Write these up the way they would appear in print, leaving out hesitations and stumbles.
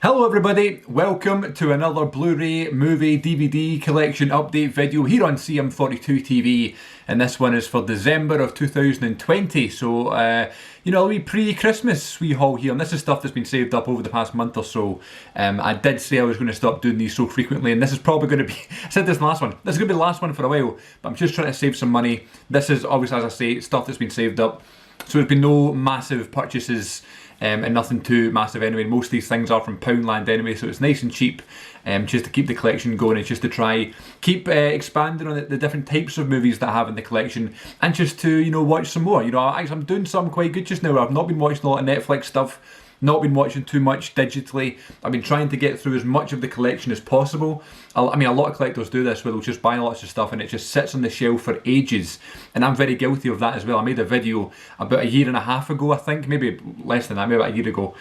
Hello everybody, welcome to another Blu-ray movie DVD collection update video here on CM42 TV, and this one is for December of 2020, so you know, a wee pre-Christmas wee haul here, and this is stuff that's been saved up over the past month or so. I did say I was going to stop doing these so frequently, and this is probably going to be, I said this last one, this is going to be the last one for a while, but I'm just trying to save some money. This is obviously, as I say, stuff that's been saved up, so there's been no massive purchases and nothing too massive anyway. Most of these things are from Poundland anyway, so it's nice and cheap just to keep the collection going. It's just to try keep expanding on the different types of movies that I have in the collection, and just to, you know, watch some more. You know, I'm doing something quite good just now. I've not been watching a lot of Netflix stuff, not been watching too much digitally. I've been trying to get through as much of the collection as possible. I mean, a lot of collectors do this where they'll just buy lots of stuff and it just sits on the shelf for ages, and I'm very guilty of that as well. I made a video about a year and a half ago, I think, maybe less than that, maybe about a year ago,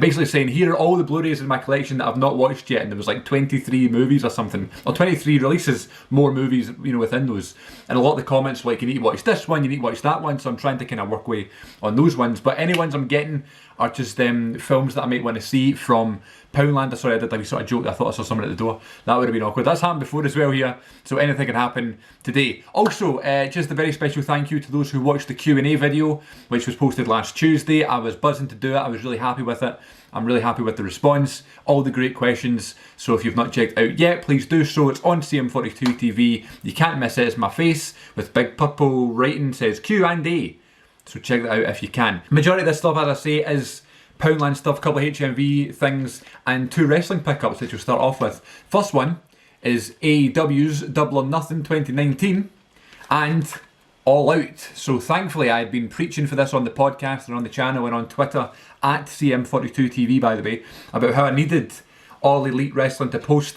basically saying here are all the Blu-rays in my collection that I've not watched yet, and there was like 23 movies or something, or 23 releases, more movies, you know, within those. And a lot of the comments were like, you need to watch this one, you need to watch that one, so I'm trying to kind of work away on those ones. But any ones I'm getting are just films that I might want to see from Poundland. Sorry, I did a sort of joke. I thought I saw someone at the door. That would have been awkward. That's happened before as well here, so anything can happen today. Also, just a very special thank you to those who watched the Q&A video, which was posted last Tuesday. I was buzzing to do it. I was really happy with it. I'm really happy with the response, all the great questions. So if you've not checked out yet, please do so. It's on CM42 TV. You can't miss it. It's my face with big purple writing, says Q&A. So check that out if you can. Majority of this stuff, as I say, is Poundland stuff, a couple of HMV things, and 2 wrestling pickups, which we'll start off with. First one is AEW's Double or Nothing 2019 and All Out. So thankfully I had been preaching for this on the podcast and on the channel and on Twitter at CM42TV, by the way, about how I needed All Elite Wrestling to publish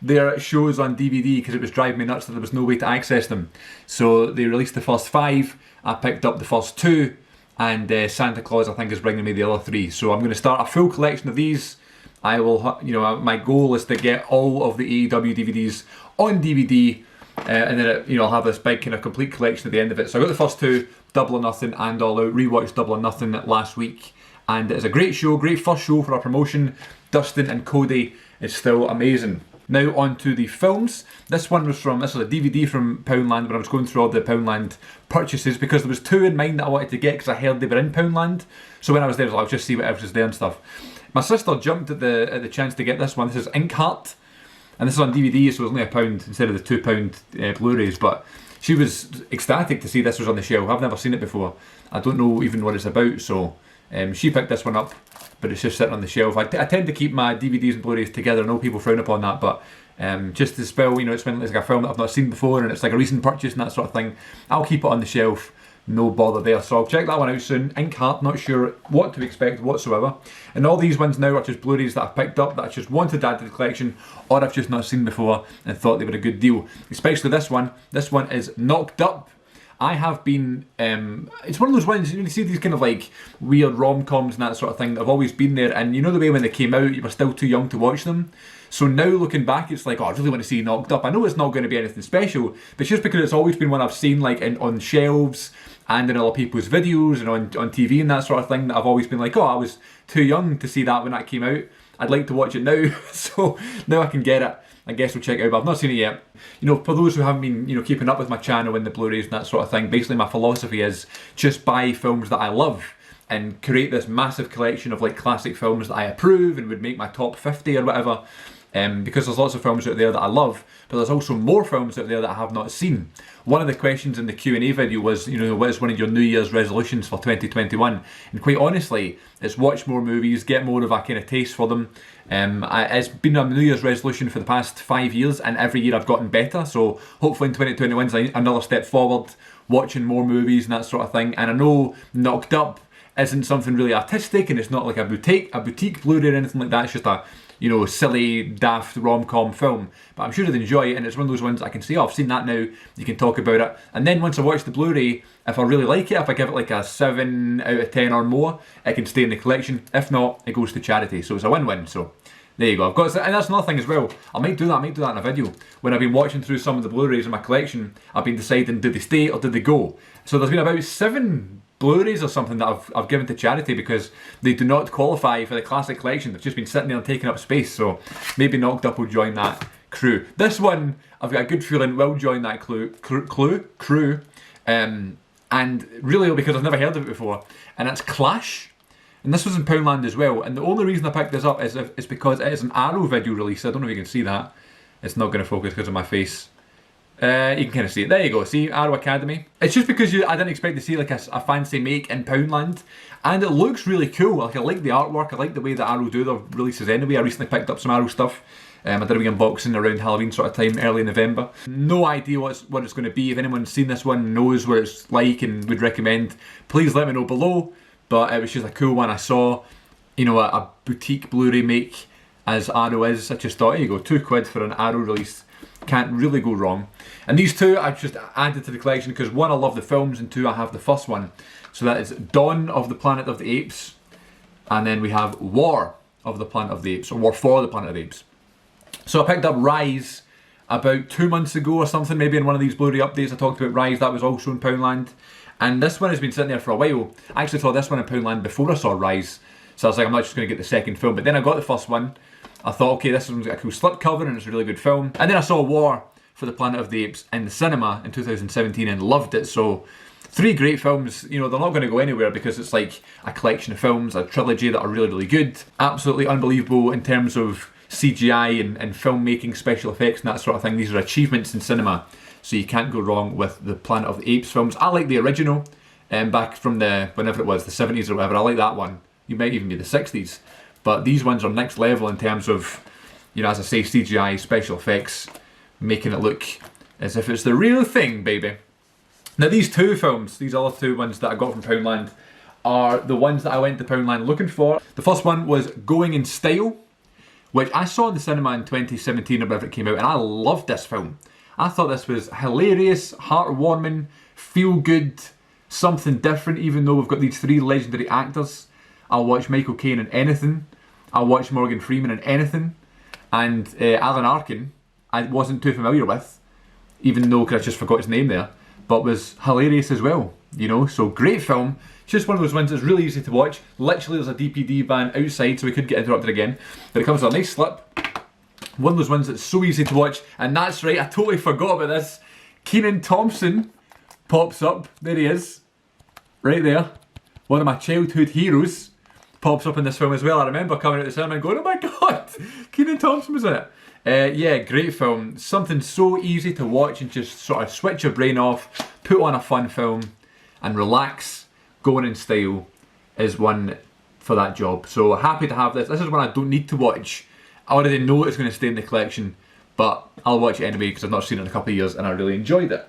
their shows on DVD, because it was driving me nuts that there was no way to access them. So they released the first 5, I picked up the first 2, and Santa Claus, I think, is bringing me the other 3. So I'm going to start a full collection of these. I will, you know, my goal is to get all of the AEW DVDs on DVD, and then I'll have this big kind of complete collection at the end of it. So I got the first 2, Double or Nothing and All Out. Rewatched Double or Nothing last week, and it's a great show, great first show for our promotion. Dustin and Cody is still amazing. Now on to the films. This is a DVD from Poundland, when I was going through all the Poundland purchases, because there was 2 in mind that I wanted to get because I heard they were in Poundland. So when I was there, I'll just see what else is there and stuff. My sister jumped at the chance to get this one. This is Inkheart, and this is on DVD, so it's only £1 instead of the £2 Blu-rays. But she was ecstatic to see this was on the shelf. I've never seen it before. I don't know even what it's about, so she picked this one up, but it's just sitting on the shelf. I tend to keep my DVDs and Blu-rays together. I know people frown upon that, but just to spell, you know, it's when it's like a film that I've not seen before and it's like a recent purchase and that sort of thing, I'll keep it on the shelf, no bother there. So I'll check that one out soon. Inkheart, not sure what to expect whatsoever. And all these ones now are just Blu-rays that I've picked up that I just wanted to add to the collection, or I've just not seen before and thought they were a good deal. Especially this one. This one is Knocked Up. I have been, it's one of those ones, you see these kind of like weird rom-coms and that sort of thing that have always been there, and you know the way when they came out you were still too young to watch them. So now looking back, it's like, oh, I really want to see Knocked Up. I know it's not going to be anything special, but it's just because it's always been one I've seen like on shelves and in other people's videos and on TV and that sort of thing, that I've always been like, oh, I was too young to see that when that came out. I'd like to watch it now. So now I can get it. I guess we'll check it out, but I've not seen it yet. You know, for those who haven't been, you know, keeping up with my channel and the Blu-rays and that sort of thing, basically my philosophy is just buy films that I love and create this massive collection of like classic films that I approve and would make my top 50 or whatever. Because there's lots of films out there that I love, but there's also more films out there that I have not seen. One of the questions in the Q&A video was, you know, what is one of your New Year's resolutions for 2021? And quite honestly, it's watch more movies, get more of a kind of taste for them. It's been a New Year's resolution for the past 5 years, and every year I've gotten better. So hopefully in 2021 is another step forward, watching more movies and that sort of thing. And I know Knocked Up isn't something really artistic, and it's not like a boutique Blu-ray or anything like that. It's just a, you know, silly, daft rom-com film. But I'm sure I'd enjoy it, and it's one of those ones I can say, oh, I've seen that now, you can talk about it. And then once I watch the Blu-ray, if I really like it, if I give it like a 7 out of 10 or more, it can stay in the collection. If not, it goes to charity. So it's a win-win. So there you go. I've got, and that's another thing as well. I might do that in a video. When I've been watching through some of the Blu-rays in my collection, I've been deciding, did they stay or did they go? So there's been about 7 Blu-rays or something that I've given to charity because they do not qualify for the classic collection. They've just been sitting there and taking up space, so maybe Knocked Up will join that crew. This one, I've got a good feeling will join that crew, and really because I've never heard of it before, and it's Clash. And this was in Poundland as well, and the only reason I picked this up is because it is an Arrow video release. I don't know if you can see that. It's not going to focus because of my face. You can kind of see it. There you go. See, Arrow Academy. It's just because I didn't expect to see like a fancy make in Poundland, and it looks really cool. Like, I like the artwork. I like the way that Arrow do their releases anyway. I recently picked up some Arrow stuff. I did a wee unboxing around Halloween sort of time, early November. No idea what it's going to be. If anyone's seen this one, knows what it's like and would recommend, please let me know below. But it was just a cool one. I saw, you know, a boutique Blu-ray make as Arrow is. I just thought, here you go, £2 for an Arrow release. Can't really go wrong. And these two I've just added to the collection because one, I love the films, and two, I have the first one. So that is Dawn of the Planet of the Apes, and then we have War of the Planet of the Apes, or War for the Planet of the Apes. So I picked up Rise about 2 months ago or something, maybe in one of these Blu-ray updates I talked about Rise. That was also in Poundland. And this one has been sitting there for a while. I actually saw this one in Poundland before I saw Rise. So I was like, I'm not just going to get the second film. But then I got the first one. I thought, okay, this one's got a cool slipcover and it's a really good film. And then I saw War for the Planet of the Apes in the cinema in 2017 and loved it. So 3 great films. You know, they're not going to go anywhere because it's like a collection of films, a trilogy that are really, really good. Absolutely unbelievable in terms of CGI and filmmaking, special effects and that sort of thing. These are achievements in cinema. So you can't go wrong with the Planet of the Apes films. I like the original, back from whenever it was, the 70s or whatever. I like that one. You might even be the 60s. But these ones are next level in terms of, you know, as I say, CGI, special effects, making it look as if it's the real thing, baby. Now these two films, these other two ones that I got from Poundland, are the ones that I went to Poundland looking for. The first one was Going in Style, which I saw in the cinema in 2017 or whatever it came out, and I loved this film. I thought this was hilarious, heartwarming, feel good, something different, even though we've got these 3 legendary actors. I'll watch Michael Caine in anything. I'll watch Morgan Freeman in anything. And Alan Arkin, I wasn't too familiar with, even though I just forgot his name there, but was hilarious as well, you know, so great film. It's just one of those ones that's really easy to watch. Literally there's a DPD van outside so we could get interrupted again, but it comes with a nice slip. One of those ones that's so easy to watch, and that's right, I totally forgot about this. Kenan Thompson pops up, there he is, right there. One of my childhood heroes pops up in this film as well. I remember coming out the cinema and going, oh my god, Kenan Thompson was in it. Yeah, great film. Something so easy to watch and just sort of switch your brain off, put on a fun film and relax. Going in Style is one for that job. So happy to have this. This is one I don't need to watch. I already know it's going to stay in the collection, but I'll watch it anyway because I've not seen it in a couple of years and I really enjoyed it.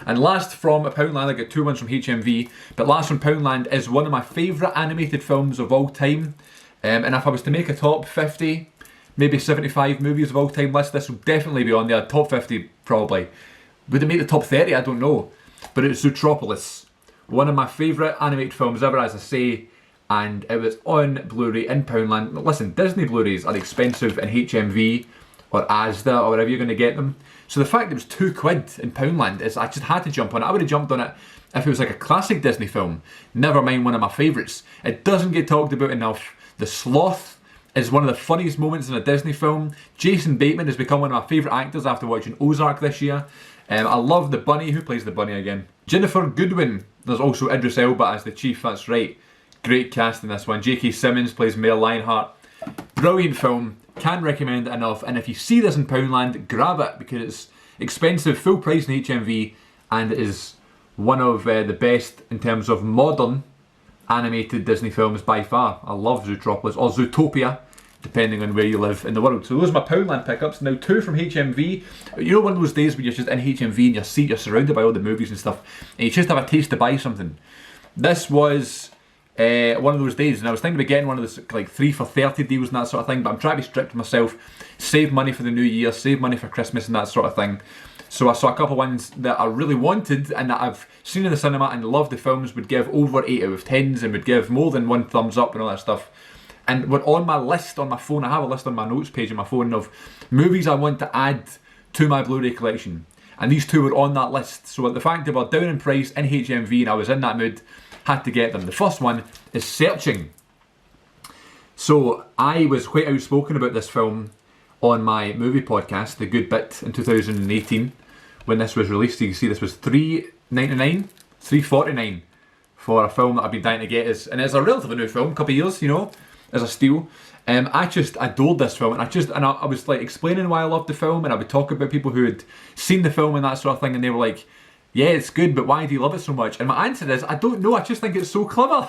And last from Poundland, I got 2 ones from HMV, but last from Poundland is one of my favourite animated films of all time. And if I was to make a top 50, maybe 75 movies of all time list, this will definitely be on there. Top 50 probably. Would it make the top 30? I don't know. But it's Zootopia. One of my favourite animated films ever, as I say. And it was on Blu-ray in Poundland. Listen, Disney Blu-rays are expensive in HMV or Asda or wherever you're going to get them. So the fact it was £2 in Poundland is I just had to jump on it. I would have jumped on it if it was like a classic Disney film. Never mind one of my favourites. It doesn't get talked about enough. The sloth is one of the funniest moments in a Disney film. Jason Bateman has become one of my favourite actors after watching Ozark this year. I love the bunny. Who plays the bunny again? Jennifer Goodwin. There's also Idris Elba as the chief, that's right. Great cast in this one. J.K. Simmons plays Mel Lionheart. Brilliant film. Can't recommend it enough. And if you see this in Poundland, grab it because it's expensive, full price in HMV, and it is one of the best in terms of modern animated Disney films by far. I love Zootopia, or Zootopia, depending on where you live in the world. So those are my Poundland pickups. Now 2 from HMV. You know, one of those days when you're just in HMV and you're surrounded by all the movies and stuff, and you just have a taste to buy something. This was one of those days, and I was thinking about getting one of those like 3 for 30 deals and that sort of thing, but I'm trying to be strict with myself, save money for the new year, save money for Christmas and that sort of thing. So I saw a couple of ones that I really wanted and that I've seen in the cinema and loved the films, would give over 8 out of 10s and would give more than 1 thumbs up and all that stuff. And were on my list on my phone. I have a list on my notes page on my phone of movies I want to add to my Blu-ray collection. And these 2 were on that list. So the fact that they were down in price in HMV and I was in that mood, had to get them. The first one is Searching. So I was quite outspoken about this film on my movie podcast, The Good Bit, in 2018 when this was released. You can see this was $3.99, $3.49 for a film that I've been dying to get. And it's a relatively new film, a couple of years, you know, as a steal. I just adored this film, and I was like explaining why I loved the film, and I would talk about people who had seen the film and that sort of thing, and they were like, yeah, it's good, but why do you love it so much? And my answer is, I don't know, I just think it's so clever.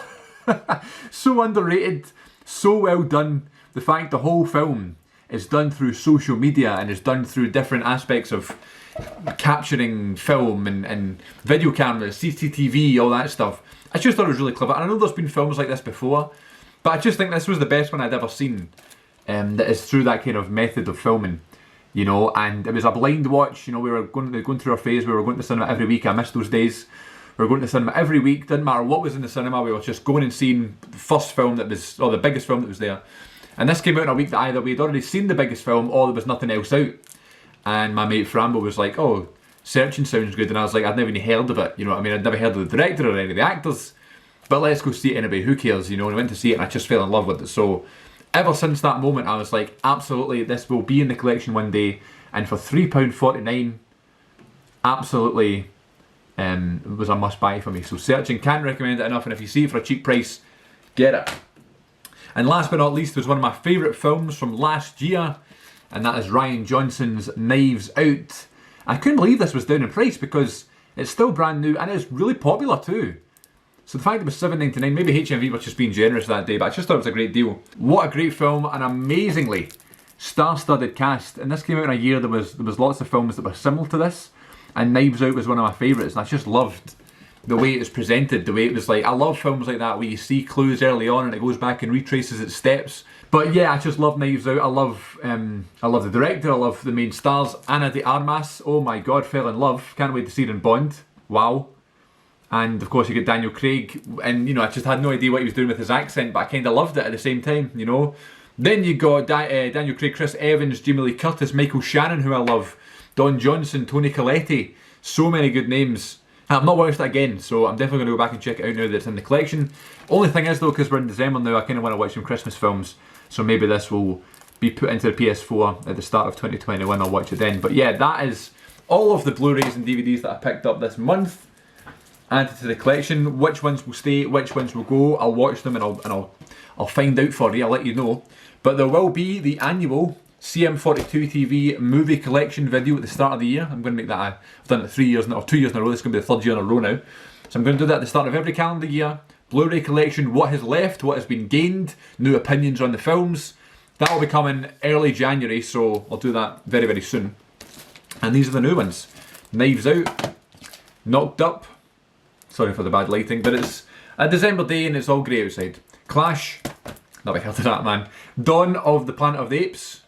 So underrated, so well done. The fact the whole film is done through social media and is done through different aspects of capturing film and video cameras, CCTV, all that stuff. I just thought it was really clever. And I know there's been films like this before, but I just think this was the best one I'd ever seen that is through that kind of method of filming, you know. And it was a blind watch, you know. We were going through our phase, we were going to the cinema every week. I missed those days. We were going to the cinema every week, didn't matter what was in the cinema, we were just going and seeing the first film that was, or the biggest film that was there. And this came out in a week that either we'd already seen the biggest film or there was nothing else out. And my mate Frambo was like, oh, Searching sounds good. And I was like, I'd never even heard of it, you know what I mean? I'd never heard of the director or any of the actors. But let's go see it anyway, who cares, you know? And I went to see it and I just fell in love with it. So ever since that moment, I was like, absolutely, this will be in the collection one day. And for £3.49, absolutely, it was a must buy for me. So Searching, can't recommend it enough, and if you see it for a cheap price, get it. And last but not least was one of my favourite films from last year, and that is Rian Johnson's Knives Out. I couldn't believe this was down in price because it's still brand new and it's really popular too. So the fact it was $7.99, maybe HMV were just being generous that day, but I just thought it was a great deal. What a great film, an amazingly star-studded cast. And this came out in a year there was lots of films that were similar to this, and Knives Out was one of my favourites, and I just loved the way it was presented, the way it was like, I love films like that where you see clues early on and it goes back and retraces its steps. But yeah, I just love Knives Out. I love the director, I love the main stars. Ana de Armas, oh my god, fell in love. Can't wait to see her in Bond. Wow. And of course you get Daniel Craig, and you know, I just had no idea what he was doing with his accent, but I kind of loved it at the same time, you know. Then you got Daniel Craig, Chris Evans, Jamie Lee Curtis, Michael Shannon, who I love, Don Johnson, Tony Colletti, so many good names. I've not watched it again, so I'm definitely going to go back and check it out now that it's in the collection. Only thing is though, because we're in December now, I kind of want to watch some Christmas films, so maybe this will be put into the PS4 at the start of 2021, I'll watch it then. But yeah, that is all of the Blu-rays and DVDs that I picked up this month, added to the collection. Which ones will stay, which ones will go, I'll watch them and I'll find out for you, I'll let you know. But there will be the annual CM42 TV movie collection video at the start of the year. I'm going to make that, I've done it 3 years now, or 2 years in a row, this is going to be the 3rd year in a row now. So I'm going to do that at the start of every calendar year. Blu-ray collection, what has left, what has been gained, new opinions on the films. That will be coming early January, so I'll do that very, very soon. And these are the new ones. Knives Out, Knocked Up, sorry for the bad lighting, but it's a December day and it's all grey outside. Clash, never heard of that, man. Dawn of the Planet of the Apes,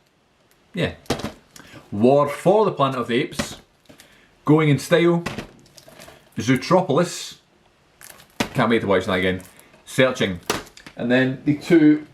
yeah. War for the Planet of the Apes, Going in Style, Zootropolis, can't wait to watch that again, Searching, and then the 2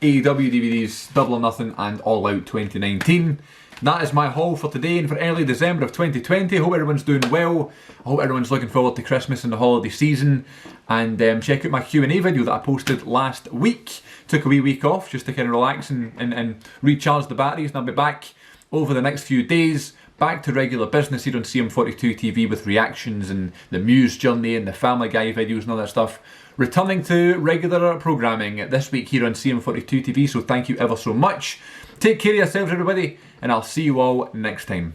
AEW DVDs, Double or Nothing and All Out 2019. That is my haul for today and for early December of 2020. I hope everyone's doing well. I hope everyone's looking forward to Christmas and the holiday season. And check out my Q&A video that I posted last week. Took a wee week off just to kind of relax and recharge the batteries. And I'll be back over the next few days. Back to regular business here on CM42 TV with reactions and the Muse Journey and the Family Guy videos and all that stuff. Returning to regular programming this week here on CM42 TV. So thank you ever so much. Take care of yourselves, everybody, and I'll see you all next time.